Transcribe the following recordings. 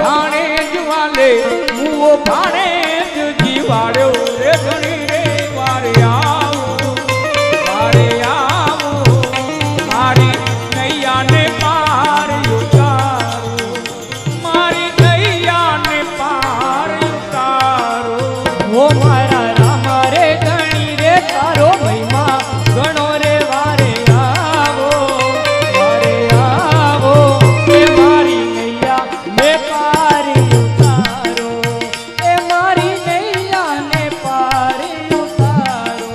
भाणे जुवाले मुओ भाणे जीवाड़ो रे धणी रे वारे आओ मारी नैया ने पार उतारो मारी नैया ने पार उतारो वो मारा राम रे धणी रे तारो महिमा गणो रे वारे आवो ए मारी नैया ने पार उतारो ए मारी नैया ने पार उतारो।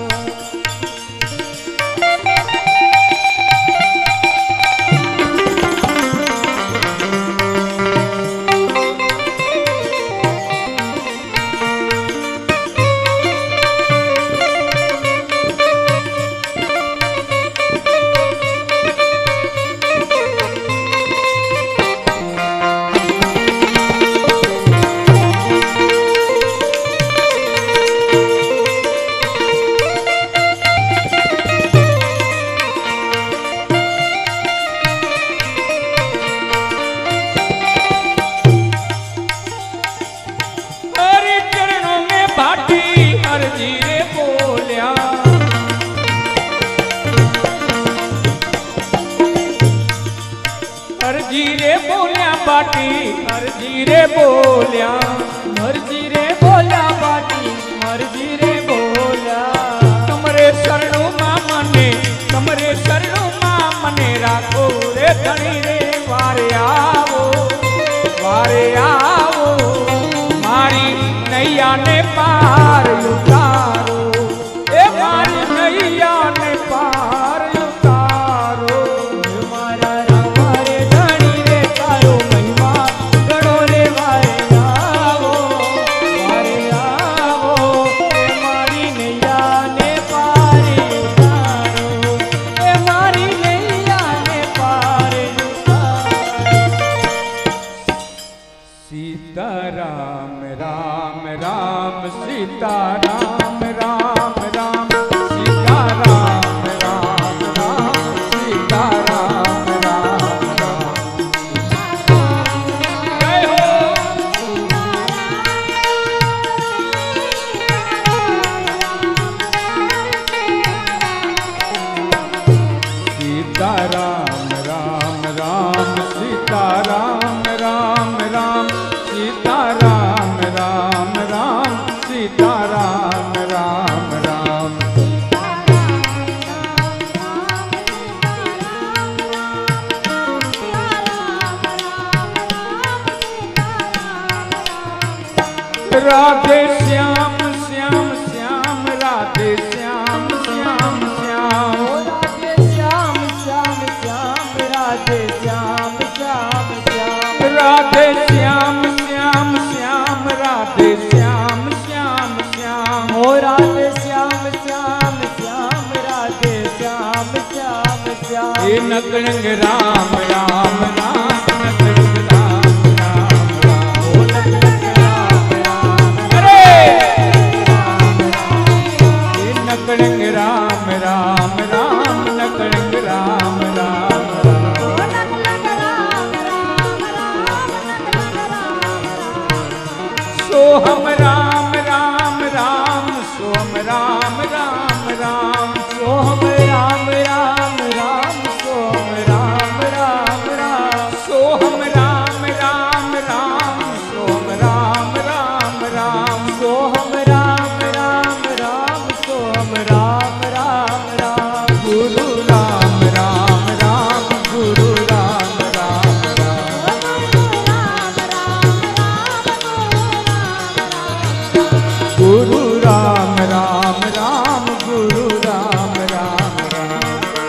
हरि चरणों में बाटी अर्जी रे बोलिया अर्जी रे बोलिया बाटी अर्जी रे बोलिया मर्जी रे बोला बाटी मर्जी रे बोला तमरे शरणों मां मने राखो रे धणी रे वारे आओ मारी नैया ने पार उतारो ए मारी नैया ने पार उतारो मारा राम रे धणी रे तारो महिमा गणो रे वारे आवो ए मारी नैया ने पार उतारो ए मारी नैया ने पार उतारो। सीता राम राम राम सीता राम राम राम सीता राम राम राम सीता राम राम राम जय हो सीता राम राम राम सीता राम राम राम सीता राम राम राम सीता राम राम राम राधे श्याम श्याम श्याम राधे श्याम श्याम श्याम राधे श्याम श्याम श्याम राधे श्याम श्याम श्याम राधे श्याम श्याम श्याम राधे श्याम श्याम श्याम ओ राधे श्याम श्याम श्याम राधे श्याम श्याम श्याम हे नकलंग राम राम राम नकलंग राम राम राम ओ नकलंग राम राम अरे हे नकलंग राम राम राम नकलंग राम राम राम ओ नकलंग राम राम राम सोहम राम राम राम सोहम राम राम राम सोहम राम राम राम सोहम राम राम राम सोहम राम राम राम सोहम राम राम राम सोहम राम राम राम सोहम राम राम राम गुरु राम राम राम गुरु राम राम राम गुरु राम राम राम गुरु राम राम राम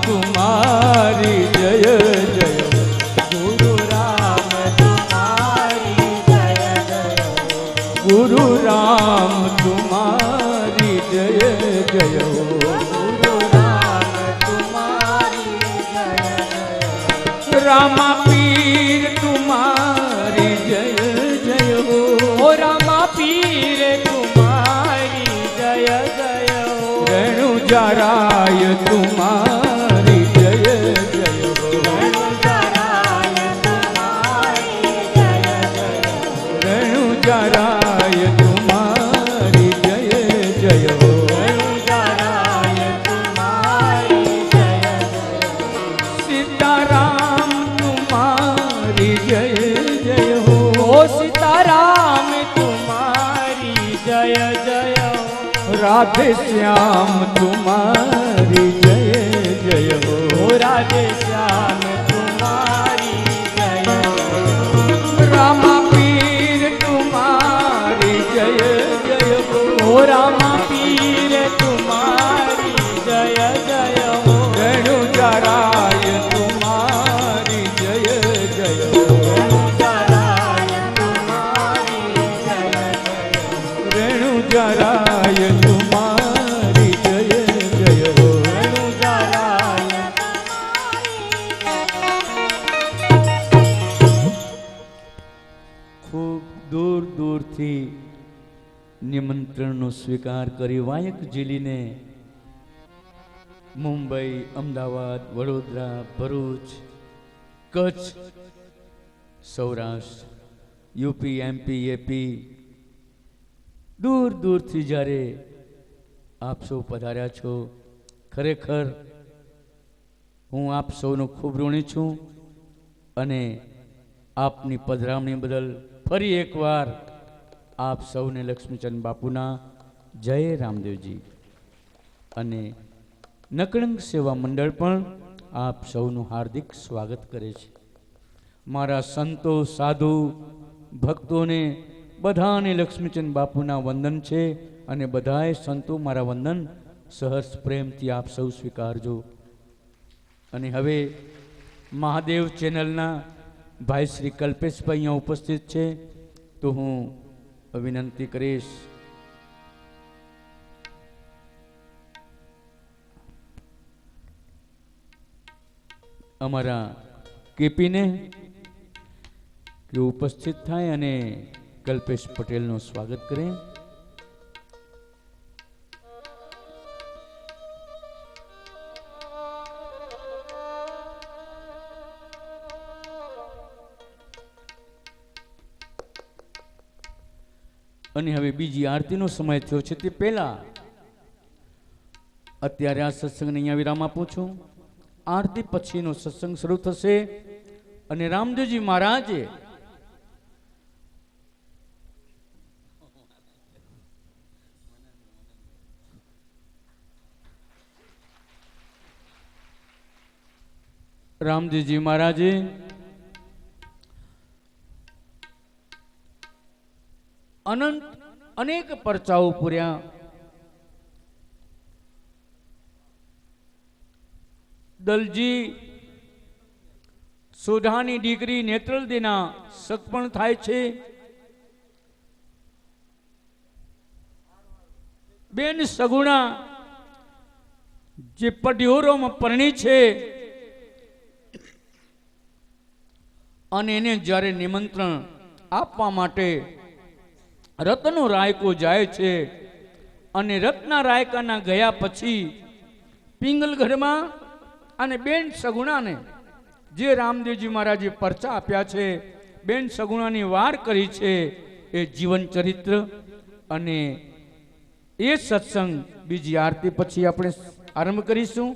तुम्हारी जय जय गुरु राम तुम्हारी जय जय गुरु राम तुम्हारी जय जय गुरु राम तुम्हारी जय जय रामा पीर तुम्हारी जय जय हो ओ रामा पीर तुम्हारी जय जय रेणु जराय तुम्हारी जय जय हो जराय तुम्हारी जय जय रेणु जराय तुम्हारी जय जय हो जराय तुम्हारी जय जय सीताराम तुम्हारी जय जय हो ओ सीताराम तुम्हारी जय जय राधे श्याम तुम्हारी जय जय हो ओ राधे श्याम तुम्हारी जय जय रामा पीर तुम्हारी जय जय हो ओ रामा पीर तुम्हारी जय जय हो रेणु जराय तुम्हारी जय जय हो जराय तुम्हारी जय जय रेणु जराय तुम्हारी जय जय हो जराय ખૂબ દૂર દૂરથી નિમંત્રણનો સ્વીકાર કરી વાયક ઝીલીને Mumbai, Ahmedabad, Vadodara, Bharuch, Kutch, Saurashtra, UP, MP, AP દૂર દૂરથી જ્યારે આપ સૌ પધાર્યા છો, ખરેખર હું આપ સૌનો ખૂબ ઋણી છું અને આપની પધરામણી બદલ ફરી એકવાર આપ સૌને લક્ષ્મીચંદ બાપુના જય રામદેવજી અને નકળંક સેવા મંડળ પણ આપ સૌનું હાર્દિક સ્વાગત કરે છે. મારા સંતો, સાધુ, ભક્તોને બધાને લક્ષ્મીચંદ બાપુના વંદન છે અને બધાએ સંતો મારા વંદન સહર્ષ પ્રેમથી આપ સૌ સ્વીકારજો. અને હવે મહાદેવ ચેનલના ભાઈ શ્રી કલ્પેશભાઈ અહીંયા ઉપસ્થિત છે, તો હું વિનંતી કરીશ અમારા કેપીને કે ઉપસ્થિત થાય અને કલ્પેશ પટેલનું સ્વાગત કરે. અને હવે બીજી આરતીનો સમય થયો છે તે પહેલા અત્યારે આ સત્સંગને અહીંયા વિરામ આપું છું. આરતી પછીનો સત્સંગ શરૂ થશે અને રામદેવજી મહારાજે રામદેવજી મહારાજે અનંત અનેક પરચાઓ પૂર્યા. દલજી સોઢાની દીકરી નેત્રલદેના સગપણ થાય છે. બેન સગુણા જે પઢિયોરોમાં પરણી છે અને એને જ્યારે નિમંત્રણ આપવા માટે રત્નો રાયકો જાય છે અને રત્ના રાયકાના ગયા પછી પિંગલગઢમાં અને બેન સગુણાને જે રામદેવજી મહારાજે પરચા આપ્યા છે, બેન સગુણાની વાર કરી છે, એ જીવન ચરિત્ર અને એ સત્સંગ બીજી આરતી પછી આપણે આરંભ કરીશું.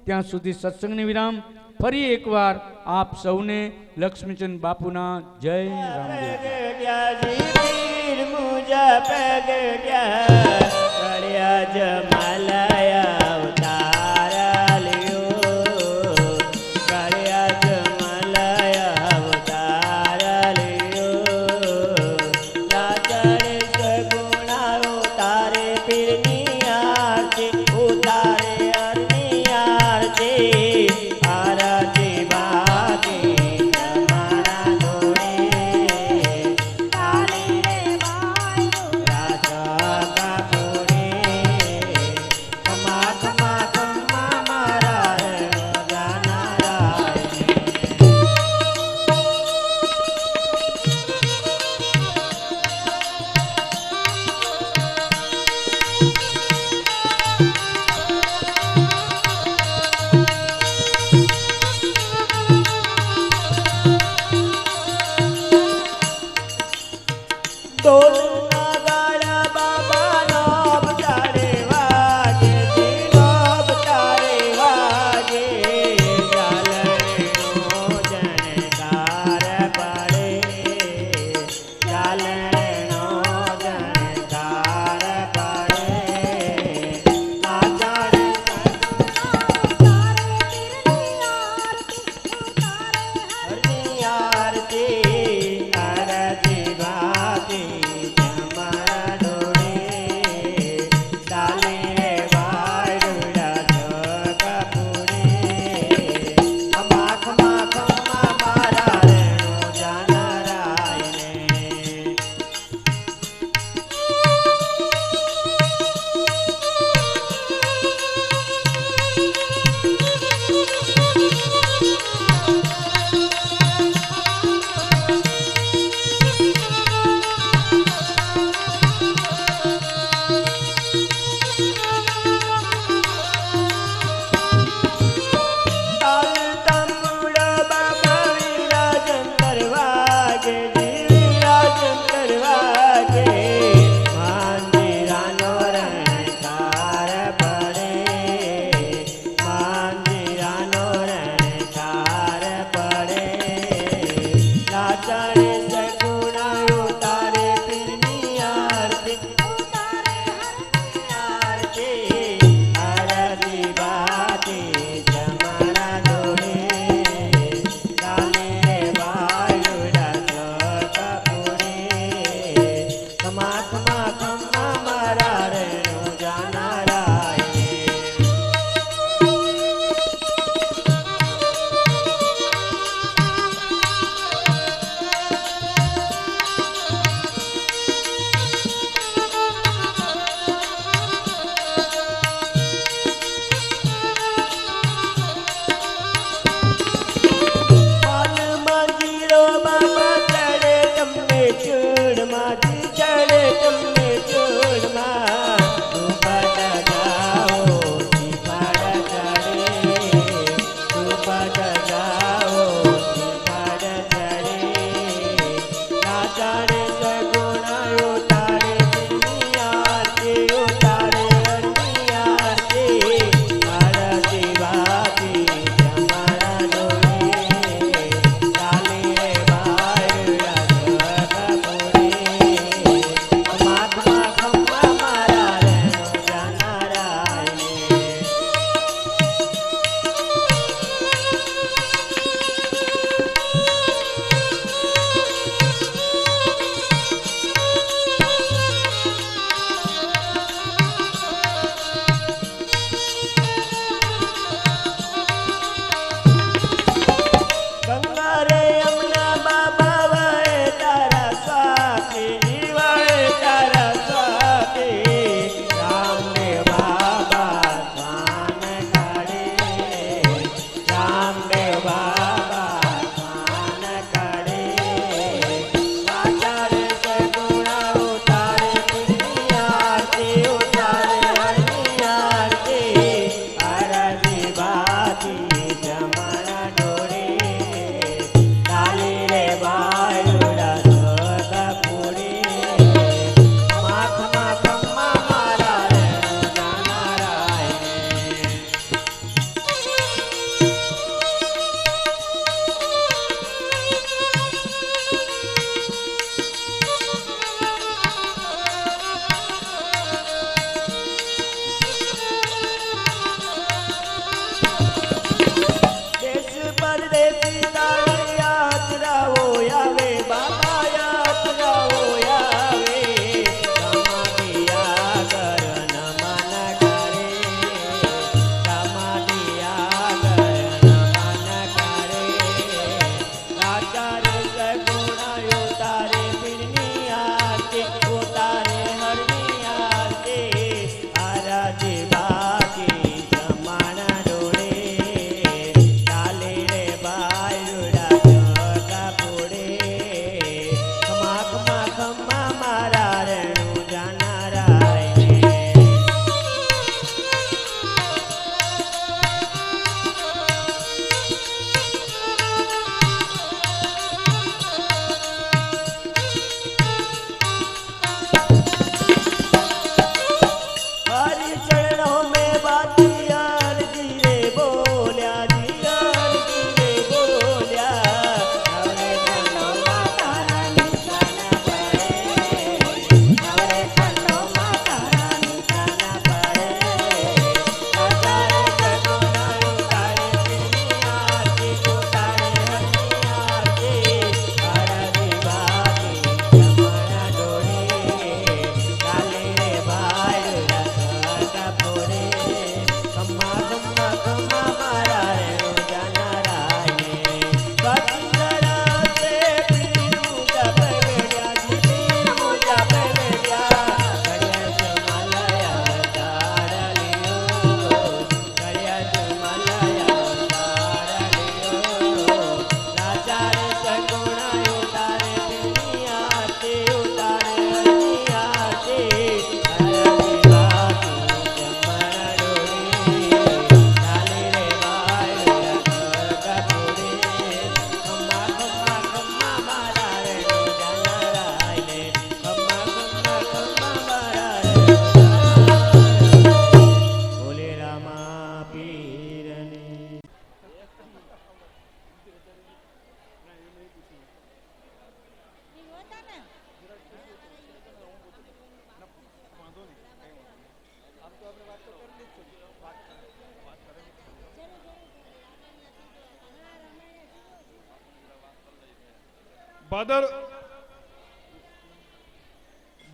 ત્યાં સુધી સત્સંગની વિરામ. ફરી એકવાર આપ સૌને લક્ષ્મીચંદ બાપુના જય રામદેવ.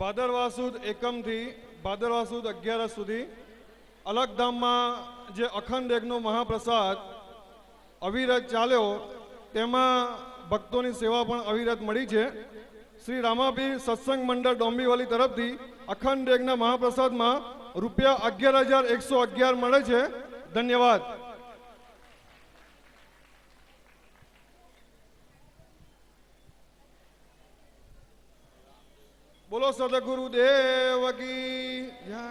ભાદરવા સુદ એકમથી ભાદરવા સુદ 11 સુધી અલગધામમાં જે અખંડ યજ્ઞનો મહાપ્રસાદ અવિરત ચાલ્યો તેમાં ભક્તોની સેવા પણ અવિરત મળી છે. શ્રી રામાપીર સત્સંગ મંડળ ડોંબીવલી તરફથી અખંડ યજ્ઞ મહાપ્રસાદમાં રૂપિયા 11,111 મળે છે. ધન્યવાદ. બોલો સદગુરુ દેવ કી જય.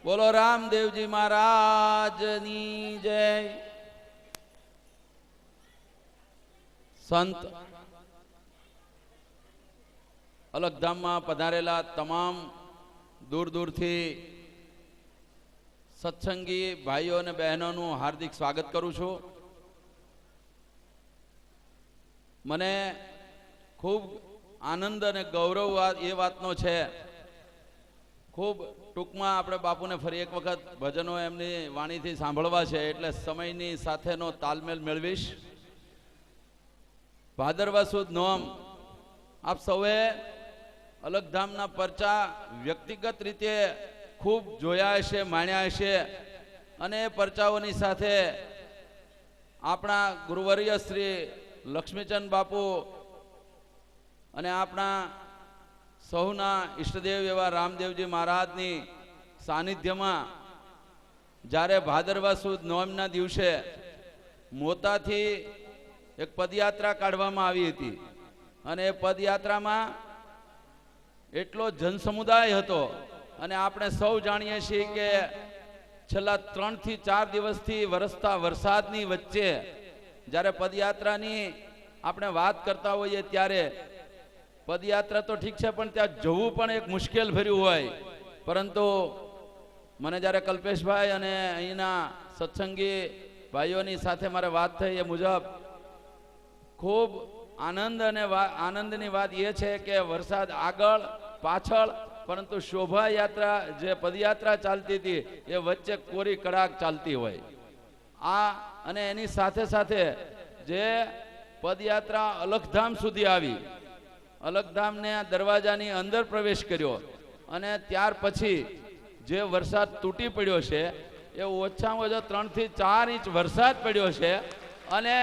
બોલો રામદેવજી મહારાજની જય. સંત અલગધામમાં પધારેલા તમામ દૂર દૂરથી સત્સંગી ભાઈઓ અને બહેનોનું હાર્દિક સ્વાગત કરું છું. મને ખૂબ આનંદ અને ગૌરવ એ વાતનો છે. ખૂબ ટૂંકમાં આપણે બાપુને ફરી એક વખત ભજનો એમની વાણીથી સાંભળવા છે એટલે સમયની સાથેનો તાલમેલ મેળવીશ. ભાદરવા સુદ નોમ આપ સૌએ અલગધામના પરચા વ્યક્તિગત રીતે ખૂબ જોયા હશે, માણ્યા હશે અને એ પરચાઓની સાથે આપણા ગુરુવર્ય શ્રી લક્ષ્મીચંદ બાપુ અને આપણા સૌના ઈષ્ટદેવ એવા રામદેવજી મહારાજની સાનિધ્યમાં જ્યારે ભાદરવા સુદ નોમના દિવસે મોતાથી એક પદયાત્રા કાઢવામાં આવી હતી અને એ પદયાત્રામાં એટલો જનસમુદાય હતો અને આપણે સૌ જાણીએ છીએ કે છેલ્લા 3 થી 4 દિવસથી વરસતા વરસાદની વચ્ચે જ્યારે પદયાત્રાની આપણે વાત કરતા હોઈએ ત્યારે પદયાત્રા તો ઠીક છે પણ ત્યાં જવું પણ એક મુશ્કેલ ભર્યું હોય. પરંતુ મને જ્યારે કલ્પેશભાઈ અને અહીંના સત્સંગી ભાઈઓની સાથે મારે વાત થઈ એ મુજબ ખૂબ આનંદ અને આનંદની વાત એ છે કે વરસાદ આગળ પાછળ પરંતુ શોભાયાત્રા જે પદયાત્રા ચાલતી હતી એ વચ્ચે કોરી કડાક ચાલતી હોય. આ અને એની સાથે સાથે જે પદયાત્રા અલગધામ સુધી આવી, અલગધામને દરવાજાની અંદર પ્રવેશ કર્યો અને ત્યાર પછી જે વરસાદ તૂટી પડ્યો છે એ ઓછામાં ઓછો 3 થી 4 ઇંચ વરસાદ પડ્યો છે અને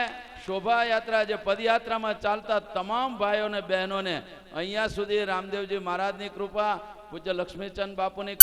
શોભાયાત્રા જે પદયાત્રામાં ચાલતા તમામ ભાઈઓ અને બહેનોને અહીંયા સુધી રામદેવજી મહારાજની કૃપા, પૂજ્ય લક્ષ્મીચંદ બાપુની